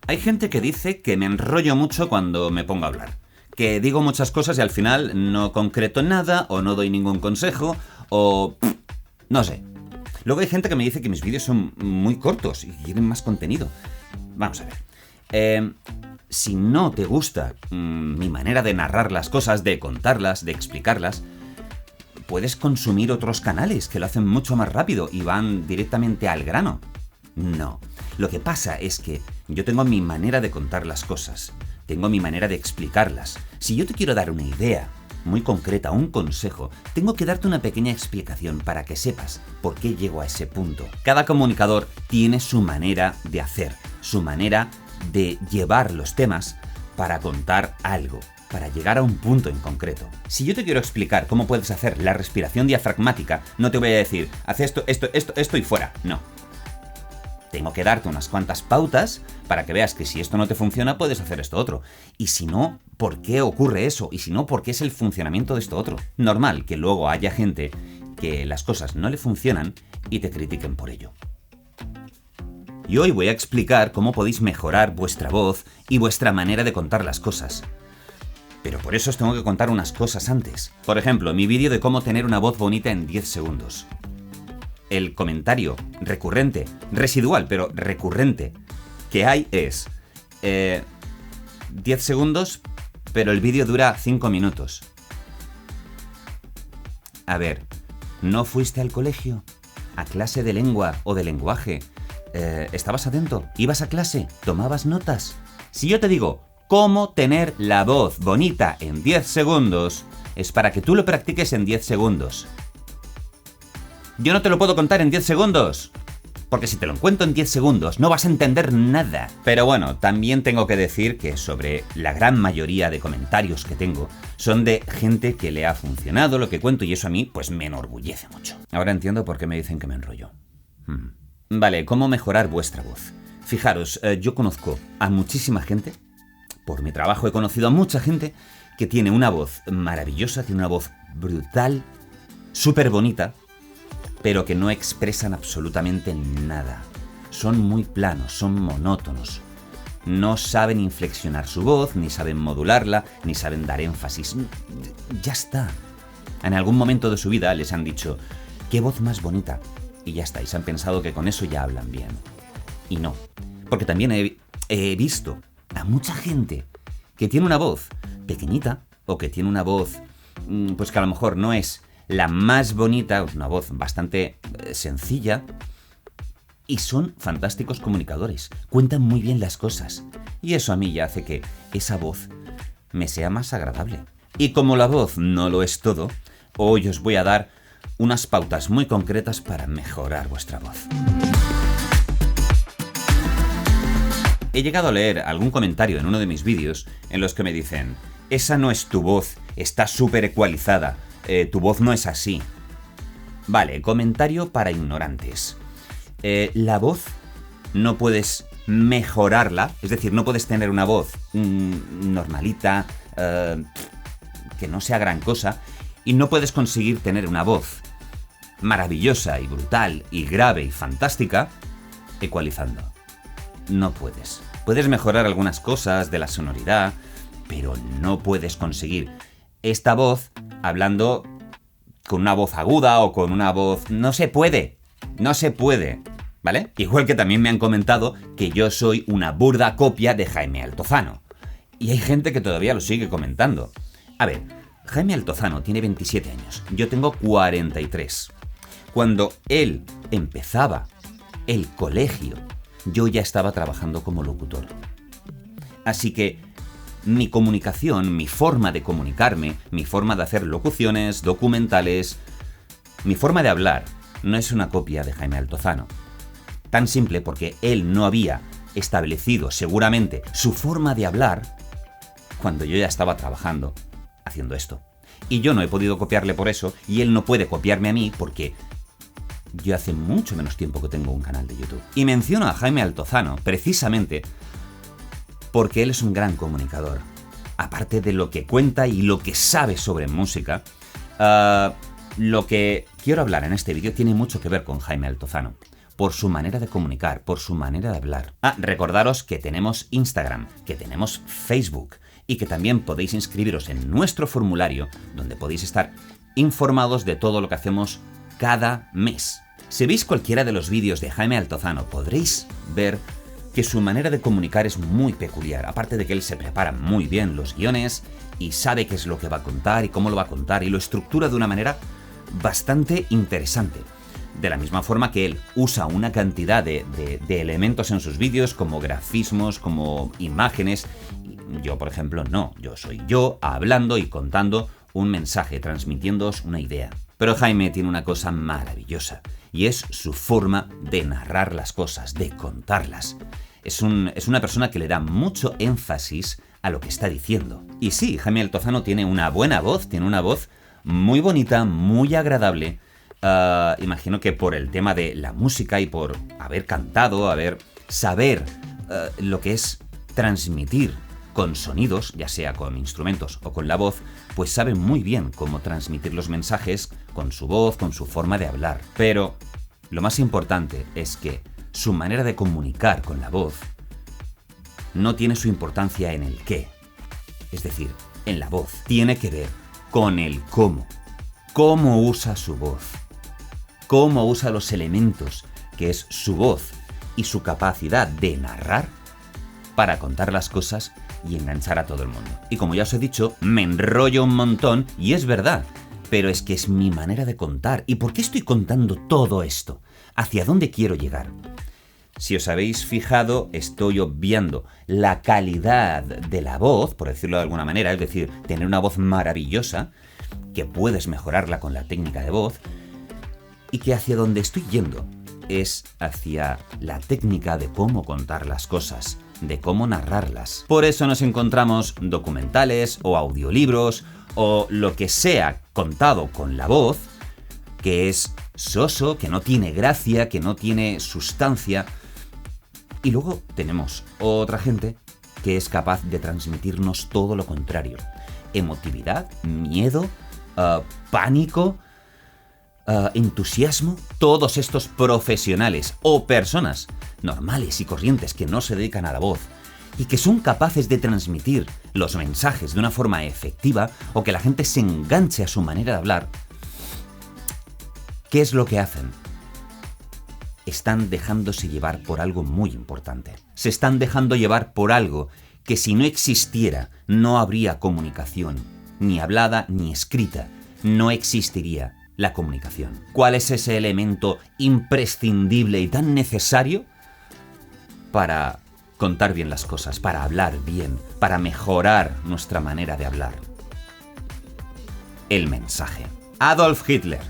Hay gente que dice que me enrollo mucho cuando me pongo a hablar. Que digo muchas cosas y al final no concreto nada, o no doy ningún consejo, o... no sé. Luego hay gente que me dice que mis vídeos son muy cortos y quieren más contenido. Vamos a ver. Si no te gusta mi manera de narrar las cosas, de contarlas, de explicarlas, puedes consumir otros canales que lo hacen mucho más rápido y van directamente al grano. No. Lo que pasa es que yo tengo mi manera de contar las cosas, tengo mi manera de explicarlas. Si yo te quiero dar una idea muy concreta, un consejo, tengo que darte una pequeña explicación para que sepas por qué llego a ese punto. Cada comunicador tiene su manera de hacer, su manera de llevar los temas para contar algo, para llegar a un punto en concreto. Si yo te quiero explicar cómo puedes hacer la respiración diafragmática, no te voy a decir, haz esto y fuera. No. Tengo que darte unas cuantas pautas para que veas que si esto no te funciona, puedes hacer esto otro. Y si no, ¿por qué ocurre eso? Y si no, ¿por qué es el funcionamiento de esto otro? Normal que luego haya gente que las cosas no le funcionan y te critiquen por ello. Y hoy voy a explicar cómo podéis mejorar vuestra voz y vuestra manera de contar las cosas. Pero por eso os tengo que contar unas cosas antes. Por ejemplo, mi vídeo de cómo tener una voz bonita en 10 segundos. El comentario recurrente, residual, pero recurrente, que hay es 10 segundos, pero el vídeo dura 5 minutos. A ver, ¿no fuiste al colegio? ¿A clase de lengua o de lenguaje? ¿Estabas atento? ¿Ibas a clase? ¿Tomabas notas? Si yo te digo cómo tener la voz bonita en 10 segundos, es para que tú lo practiques en 10 segundos. Yo no te lo puedo contar en 10 segundos, porque si te lo cuento en 10 segundos no vas a entender nada. Pero bueno, también tengo que decir que sobre la gran mayoría de comentarios que tengo son de gente que le ha funcionado lo que cuento y eso a mí pues me enorgullece mucho. Ahora entiendo por qué me dicen que me enrollo. Vale, ¿cómo mejorar vuestra voz? Fijaros, yo conozco a muchísima gente, por mi trabajo he conocido a mucha gente que tiene una voz maravillosa, tiene una voz brutal, súper bonita, pero que no expresan absolutamente nada. Son muy planos, son monótonos. No saben inflexionar su voz, ni saben modularla, ni saben dar énfasis. Ya está. En algún momento de su vida les han dicho, ¡qué voz más bonita! Y ya está, y se han pensado que con eso ya hablan bien. Y no. Porque también he visto a mucha gente que tiene una voz pequeñita, o que tiene una voz, pues que a lo mejor no es la más bonita, una voz bastante sencilla, y son fantásticos comunicadores, cuentan muy bien las cosas, y eso a mí ya hace que esa voz me sea más agradable. Y como la voz no lo es todo, hoy os voy a dar unas pautas muy concretas para mejorar vuestra voz. He llegado a leer algún comentario en uno de mis vídeos en los que me dicen, esa no es tu voz, está súper ecualizada, tu voz no es así. Vale, comentario para ignorantes. La voz no puedes mejorarla, es decir, no puedes tener una voz normalita, que no sea gran cosa, y no puedes conseguir tener una voz maravillosa y brutal y grave y fantástica ecualizando. No puedes. Puedes mejorar algunas cosas de la sonoridad, pero no puedes conseguir esta voz hablando con una voz aguda o con una voz... No se puede, ¿vale? Igual que también me han comentado que yo soy una burda copia de Jaime Altozano. Y hay gente que todavía lo sigue comentando. A ver, Jaime Altozano tiene 27 años, yo tengo 43. Cuando él empezaba el colegio, yo ya estaba trabajando como locutor. Así que mi comunicación, mi forma de comunicarme, mi forma de hacer locuciones, documentales, mi forma de hablar, no es una copia de Jaime Altozano. Tan simple porque él no había establecido seguramente su forma de hablar cuando yo ya estaba trabajando haciendo esto. Y yo no he podido copiarle por eso, y él no puede copiarme a mí porque yo hace mucho menos tiempo que tengo un canal de YouTube. Y menciono a Jaime Altozano precisamente porque él es un gran comunicador. Aparte de lo que cuenta y lo que sabe sobre música, lo que quiero hablar en este vídeo tiene mucho que ver con Jaime Altozano. por su manera de comunicar, por su manera de hablar. Recordaros que tenemos Instagram, que tenemos Facebook y que también podéis inscribiros en nuestro formulario donde podéis estar informados de todo lo que hacemos cada mes. Si veis cualquiera de los vídeos de Jaime Altozano, podréis ver que su manera de comunicar es muy peculiar, aparte de que él se prepara muy bien los guiones y sabe qué es lo que va a contar y cómo lo va a contar y lo estructura de una manera bastante interesante. De la misma forma que él usa una cantidad de elementos en sus vídeos, como grafismos, como imágenes. Yo, por ejemplo, no. Yo soy yo hablando y contando un mensaje, transmitiéndoos una idea. Pero Jaime tiene una cosa maravillosa, y es su forma de narrar las cosas, de contarlas. Es una persona que le da mucho énfasis a lo que está diciendo. Y sí, Jaime Altozano tiene una buena voz, tiene una voz muy bonita, muy agradable. Imagino que por el tema de la música y por haber cantado, saber lo que es transmitir con sonidos, ya sea con instrumentos o con la voz, pues sabe muy bien cómo transmitir los mensajes con su voz, con su forma de hablar. Pero lo más importante es que su manera de comunicar con la voz no tiene su importancia en el qué, es decir, en la voz. Tiene que ver con el cómo. Cómo usa su voz. Cómo usa los elementos que es su voz y su capacidad de narrar para contar las cosas y enganchar a todo el mundo. Y como ya os he dicho, me enrollo un montón y es verdad, pero es que es mi manera de contar. ¿Y por qué estoy contando todo esto? ¿Hacia dónde quiero llegar? Si os habéis fijado, estoy obviando la calidad de la voz, por decirlo de alguna manera, es decir, tener una voz maravillosa, que puedes mejorarla con la técnica de voz, y que hacia donde estoy yendo es hacia la técnica de cómo contar las cosas, de cómo narrarlas. Por eso nos encontramos documentales o audiolibros o lo que sea contado con la voz, que es soso, que no tiene gracia, que no tiene sustancia. Y luego tenemos otra gente que es capaz de transmitirnos todo lo contrario. Emotividad, miedo, pánico, entusiasmo. Todos estos profesionales o personas normales y corrientes que no se dedican a la voz y que son capaces de transmitir los mensajes de una forma efectiva o que la gente se enganche a su manera de hablar, ¿qué es lo que hacen? Están dejándose llevar por algo muy importante. Se están dejando llevar por algo que si no existiera no habría comunicación, ni hablada ni escrita. No existiría la comunicación. ¿Cuál es ese elemento imprescindible y tan necesario para contar bien las cosas, para hablar bien, para mejorar nuestra manera de hablar? El mensaje. Adolf Hitler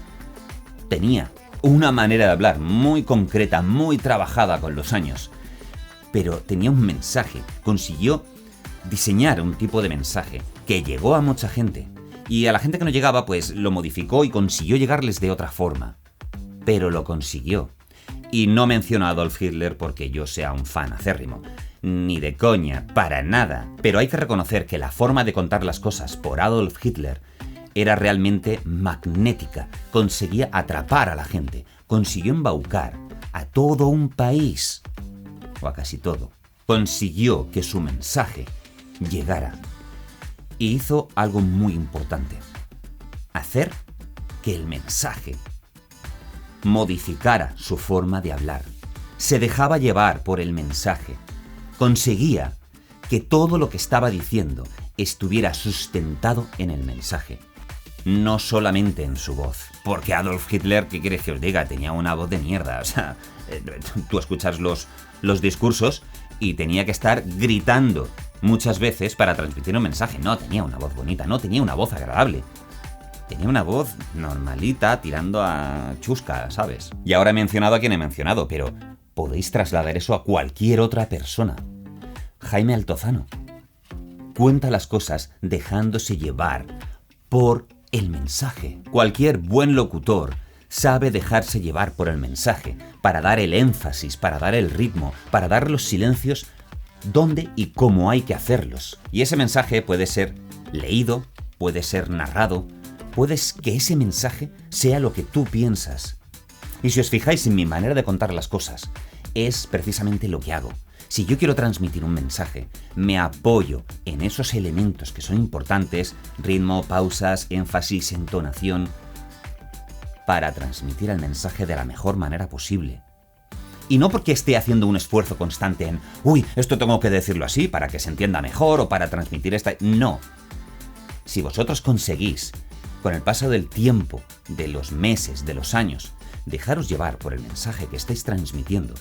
tenía una manera de hablar muy concreta, muy trabajada con los años, pero tenía un mensaje, consiguió diseñar un tipo de mensaje que llegó a mucha gente, y a la gente que no llegaba pues lo modificó y consiguió llegarles de otra forma, pero lo consiguió. Y no menciono a Adolf Hitler porque yo sea un fan acérrimo, ni de coña, para nada, pero hay que reconocer que la forma de contar las cosas por Adolf Hitler era realmente magnética, conseguía atrapar a la gente, consiguió embaucar a todo un país, o a casi todo, consiguió que su mensaje llegara. Y hizo algo muy importante, hacer que el mensaje modificara su forma de hablar. Se dejaba llevar por el mensaje, conseguía que todo lo que estaba diciendo estuviera sustentado en el mensaje, no solamente en su voz. Porque Adolf Hitler, ¿qué quieres que os diga? Tenía una voz de mierda. O sea, tú escuchas los discursos y tenía que estar gritando muchas veces para transmitir un mensaje. No tenía una voz bonita, no tenía una voz agradable. Tenía una voz normalita, tirando a chusca, ¿sabes? Y ahora he mencionado a quien he mencionado, pero podéis trasladar eso a cualquier otra persona. Jaime Altozano cuenta las cosas dejándose llevar por el mensaje. Cualquier buen locutor sabe dejarse llevar por el mensaje, para dar el énfasis, para dar el ritmo, para dar los silencios dónde y cómo hay que hacerlos. Y ese mensaje puede ser leído, puede ser narrado, puede que ese mensaje sea lo que tú piensas. Y si os fijáis en mi manera de contar las cosas, es precisamente lo que hago. Si yo quiero transmitir un mensaje, me apoyo en esos elementos que son importantes, ritmo, pausas, énfasis, entonación, para transmitir el mensaje de la mejor manera posible. Y no porque esté haciendo un esfuerzo constante en, esto tengo que decirlo así para que se entienda mejor o para transmitir esta... No. Si vosotros conseguís, con el paso del tiempo, de los meses, de los años, dejaros llevar por el mensaje que estáis transmitiendo,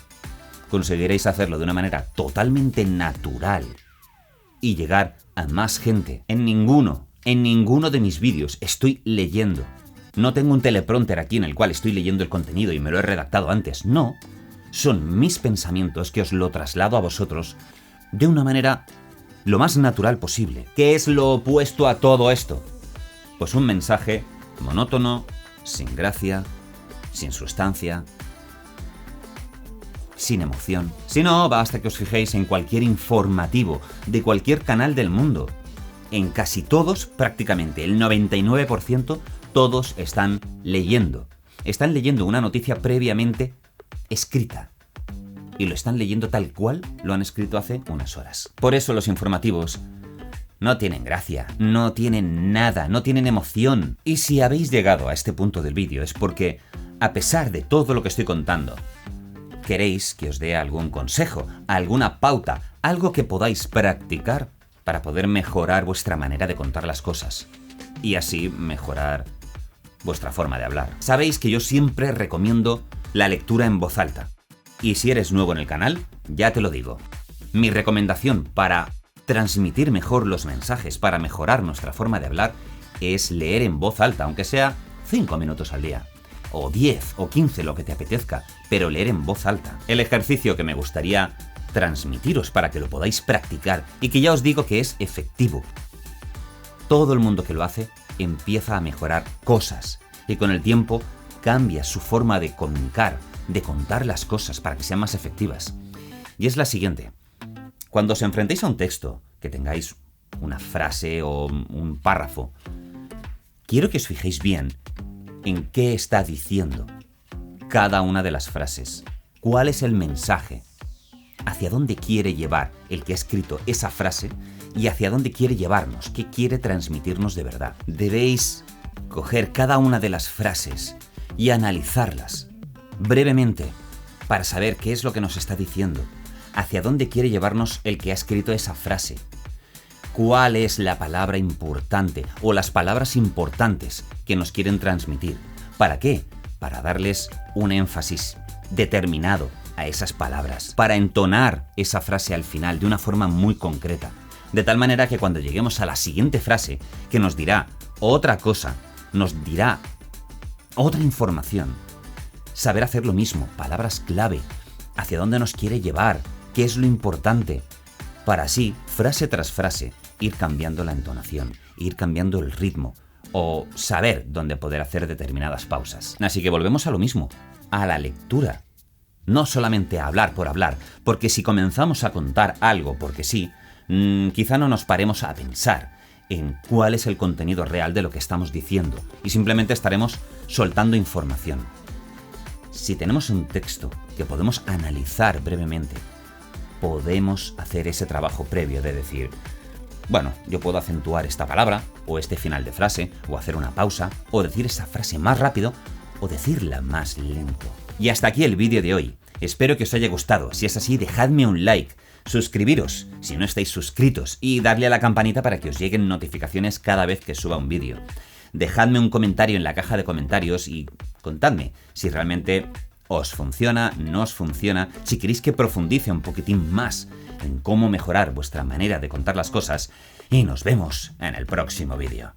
conseguiréis hacerlo de una manera totalmente natural y llegar a más gente. En ninguno de mis vídeos estoy leyendo. No tengo un teleprompter aquí en el cual estoy leyendo el contenido y me lo he redactado antes. No. Son mis pensamientos que os lo traslado a vosotros de una manera lo más natural posible. ¿Qué es lo opuesto a todo esto? Pues un mensaje monótono, sin gracia, sin sustancia, sin emoción. Si no, basta que os fijéis en cualquier informativo de cualquier canal del mundo. En casi todos, prácticamente el 99%, todos están leyendo. Están leyendo una noticia previamente escrita. Y lo están leyendo tal cual lo han escrito hace unas horas. Por eso los informativos no tienen gracia, no tienen nada, no tienen emoción. Y si habéis llegado a este punto del vídeo es porque, a pesar de todo lo que estoy contando, queréis que os dé algún consejo, alguna pauta, algo que podáis practicar para poder mejorar vuestra manera de contar las cosas. Y así mejorar vuestra forma de hablar. Sabéis que yo siempre recomiendo la lectura en voz alta. Y si eres nuevo en el canal, ya te lo digo. Mi recomendación para transmitir mejor los mensajes, para mejorar nuestra forma de hablar, es leer en voz alta, aunque sea 5 minutos al día. O 10 o 15, lo que te apetezca, pero leer en voz alta. El ejercicio que me gustaría transmitiros para que lo podáis practicar y que ya os digo que es efectivo. Todo el mundo que lo hace empieza a mejorar cosas y con el tiempo cambia su forma de comunicar, de contar las cosas para que sean más efectivas. Y es la siguiente. Cuando os enfrentéis a un texto, que tengáis una frase o un párrafo, quiero que os fijéis bien en qué está diciendo cada una de las frases. ¿Cuál es el mensaje? ¿Hacia dónde quiere llevar el que ha escrito esa frase? ¿Y hacia dónde quiere llevarnos? ¿Qué quiere transmitirnos de verdad? Debéis coger cada una de las frases y analizarlas brevemente para saber qué es lo que nos está diciendo, hacia dónde quiere llevarnos el que ha escrito esa frase, cuál es la palabra importante o las palabras importantes que nos quieren transmitir. ¿Para qué? Para darles un énfasis determinado a esas palabras, para entonar esa frase al final de una forma muy concreta, de tal manera que cuando lleguemos a la siguiente frase, que nos dirá otra cosa, nos dirá otra información, saber hacer lo mismo, palabras clave, hacia dónde nos quiere llevar, qué es lo importante, para así, frase tras frase, ir cambiando la entonación, ir cambiando el ritmo, o saber dónde poder hacer determinadas pausas. Así que volvemos a lo mismo, a la lectura. No solamente a hablar por hablar, porque si comenzamos a contar algo porque sí, quizá no nos paremos a pensar en cuál es el contenido real de lo que estamos diciendo, y simplemente estaremos soltando información. Si tenemos un texto que podemos analizar brevemente, podemos hacer ese trabajo previo de decir, bueno, yo puedo acentuar esta palabra, o este final de frase, o hacer una pausa, o decir esa frase más rápido, o decirla más lento. Y hasta aquí el vídeo de hoy. Espero que os haya gustado. Si es así, dejadme un like, suscribiros si no estáis suscritos y darle a la campanita para que os lleguen notificaciones cada vez que suba un vídeo. Dejadme un comentario en la caja de comentarios y contadme si realmente os funciona, no os funciona, si queréis que profundice un poquitín más en cómo mejorar vuestra manera de contar las cosas, y nos vemos en el próximo vídeo.